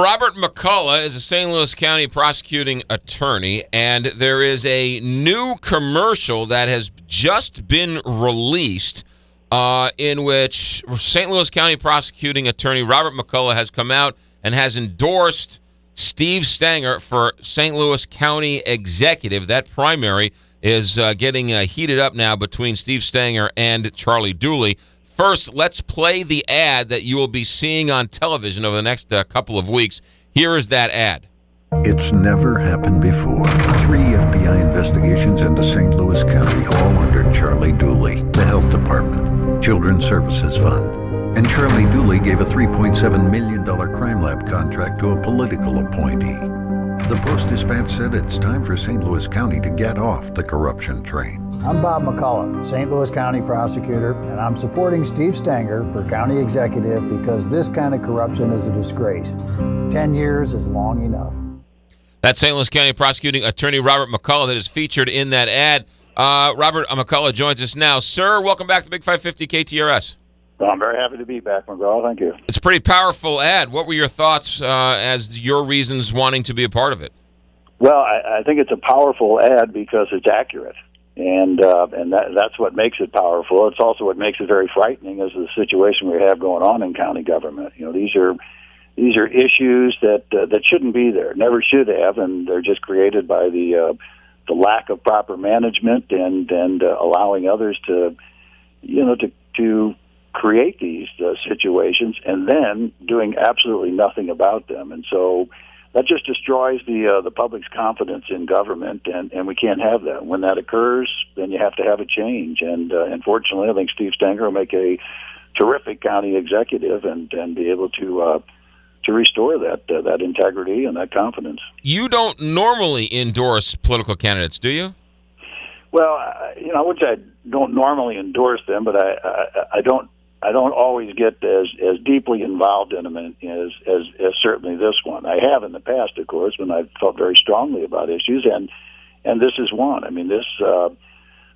Robert McCulloch is a St. Louis County prosecuting attorney, and there is a new commercial that has just been released in which St. Louis County prosecuting attorney Robert McCulloch has come out and has endorsed Steve Stenger for St. Louis County executive. That primary is getting heated up now between Steve Stenger and Charlie Dooley. First, let's play the ad that you will be seeing on television over the next couple of weeks. Here is that ad. It's never happened before. 3 FBI investigations into St. Louis County, all under Charlie Dooley, the Health Department, Children's Services Fund. And Charlie Dooley gave a $3.7 million crime lab contract to a political appointee. The Post-Dispatch said it's time for St. Louis County to get off the corruption train. I'm Bob McCulloch, St. Louis County prosecutor, and I'm supporting Steve Stenger for county executive because this kind of corruption is a disgrace. 10 years is long enough. That's St. Louis County prosecuting attorney Robert McCulloch that is featured in that ad. Robert McCulloch joins us now. Sir, welcome back to Big 550 KTRS. Well, I'm very happy to be back, McGraw. Thank you. It's a pretty powerful ad. What were your thoughts as your reasons wanting to be a part of it? Well, I think it's a powerful ad because it's accurate, and that's what makes it powerful. It's also what makes it very frightening is the situation we have going on in county government. You know, these are issues that shouldn't be there, never should have, and they're just created by the lack of proper management and allowing others to create these situations and then doing absolutely nothing about them. And so that just destroys the public's confidence in government, and we can't have that. When that occurs, then you have to have a change. And unfortunately, I think Steve Stenger will make a terrific county executive and be able to restore that integrity and that confidence. You don't normally endorse political candidates, do you? Well, I would say I don't normally endorse them, but I don't always get as deeply involved in them as certainly this one. I have in the past, of course, when I felt very strongly about issues, and this is one. I mean, this, as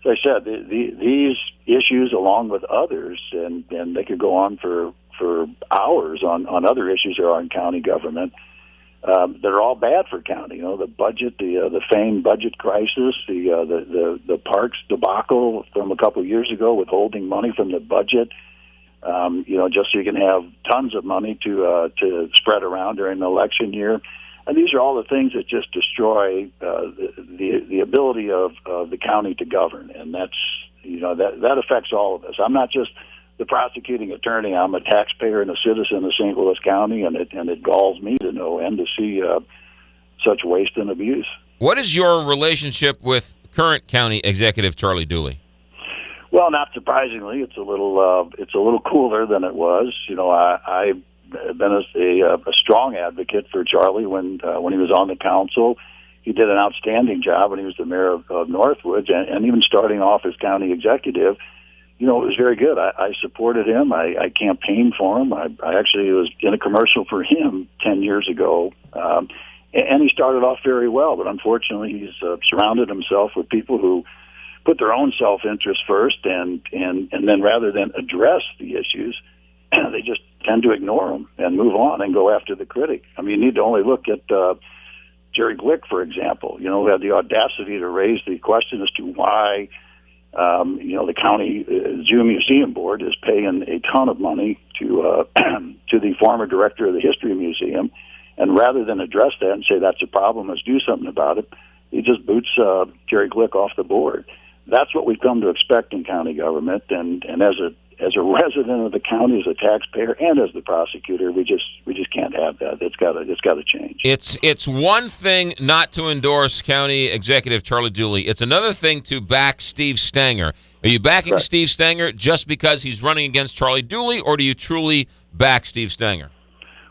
I said, these issues, along with others, and they could go on for hours on other issues that are in county government. They're all bad for county. You know, the budget, the famed budget crisis, the parks debacle from a couple of years ago, withholding money from the budget. Just so you can have tons of money to spread around during the election year. And these are all the things that just destroy the ability of the county to govern. And that's, that affects all of us. I'm not just the prosecuting attorney. I'm a taxpayer and a citizen of St. Louis County, and it galls me to no end to see such waste and abuse. What is your relationship with current county executive Charlie Dooley? Well, not surprisingly, it's a little cooler than it was. I've been a strong advocate for Charlie when he was on the council. He did an outstanding job when he was the mayor of Northwoods, and even starting off as county executive. It was very good. I supported him. I campaigned for him. I actually was in a commercial for him 10 years ago. And he started off very well, but unfortunately he's surrounded himself with people who put their own self-interest first, and then rather than address the issues, they just tend to ignore them and move on and go after the critic. I mean, you need to only look at Jerry Glick, for example, who had the audacity to raise the question as to why the county Zoo Museum Board is paying a ton of money to the former director of the History Museum, and rather than address that and say that's a problem, let's do something about it, he just boots Jerry Glick off the board. That's what we've come to expect in county government, and as a resident of the county, as a taxpayer, and as the prosecutor, we just can't have that. It's got to change. It's one thing not to endorse County Executive Charlie Dooley. It's another thing to back Steve Stenger. Are you backing Correct. Steve Stenger just because he's running against Charlie Dooley, or do you truly back Steve Stenger?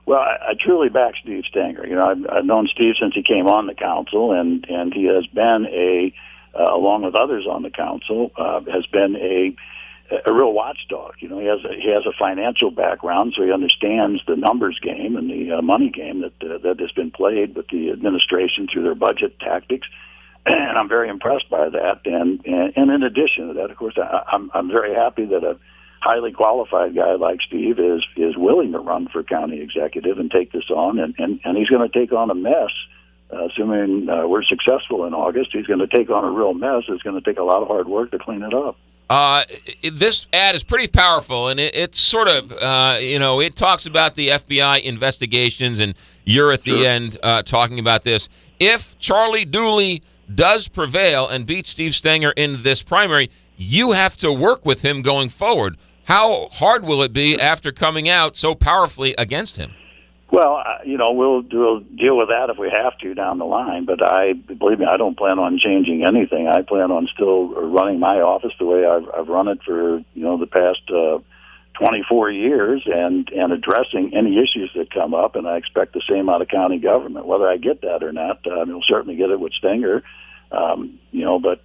Well, I truly back Steve Stenger. I've known Steve since he came on the council, and he has been along with others on the council, has been a real watchdog. He has a financial background, so he understands the numbers game and the money game that has been played with the administration through their budget tactics. And I'm very impressed by that. And in addition to that, of course, I'm very happy that a highly qualified guy like Steve is willing to run for county executive and take this on, and he's going to take on a mess. Assuming we're successful in August, he's going to take on a real mess. It's going to take a lot of hard work to clean it up. This ad is pretty powerful, and it's sort of, it talks about the FBI investigations, and you're at the end talking about this. If Charlie Dooley does prevail and beat Steve Stenger in this primary, you have to work with him going forward. How hard will it be after coming out so powerfully against him? Well, we'll deal with that if we have to down the line. But believe me, I don't plan on changing anything. I plan on still running my office the way I've run it for the past 24 years, and addressing any issues that come up. And I expect the same out of county government, whether I get that or not. We'll certainly get it with Stenger, but.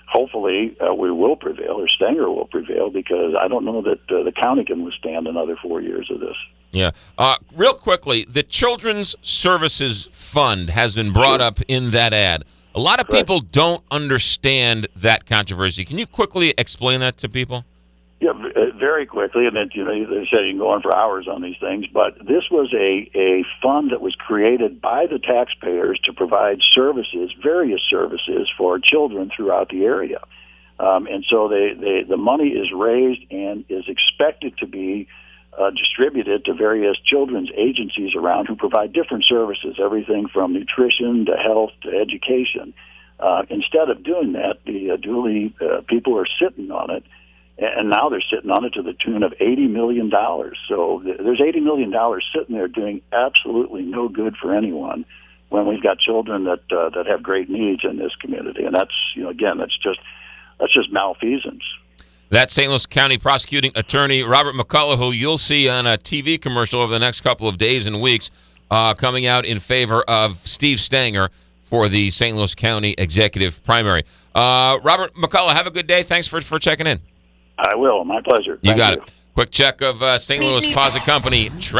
Hopefully, we will prevail, or Stenger will prevail, because I don't know that the county can withstand another 4 years of this. Yeah. Real quickly, the Children's Services Fund has been brought up in that ad. A lot of people don't understand that controversy. Can you quickly explain that to people? Yeah, very quickly, and then they say you can go on for hours on these things, but this was a fund that was created by the taxpayers to provide various services for children throughout the area, and so the money is raised and is expected to be distributed to various children's agencies around who provide different services, everything from nutrition to health to education. Instead of doing that, the Dooley people are sitting on it. And now they're sitting on it to the tune of $80 million. So there's $80 million sitting there doing absolutely no good for anyone when we've got children that have great needs in this community. And that's, that's just malfeasance. That's St. Louis County Prosecuting Attorney Robert McCulloch, who you'll see on a TV commercial over the next couple of days and weeks, coming out in favor of Steve Stenger for the St. Louis County Executive Primary. Robert McCulloch, have a good day. Thanks for checking in. I will. My pleasure. You got it. Quick check of St. Louis Closet Company.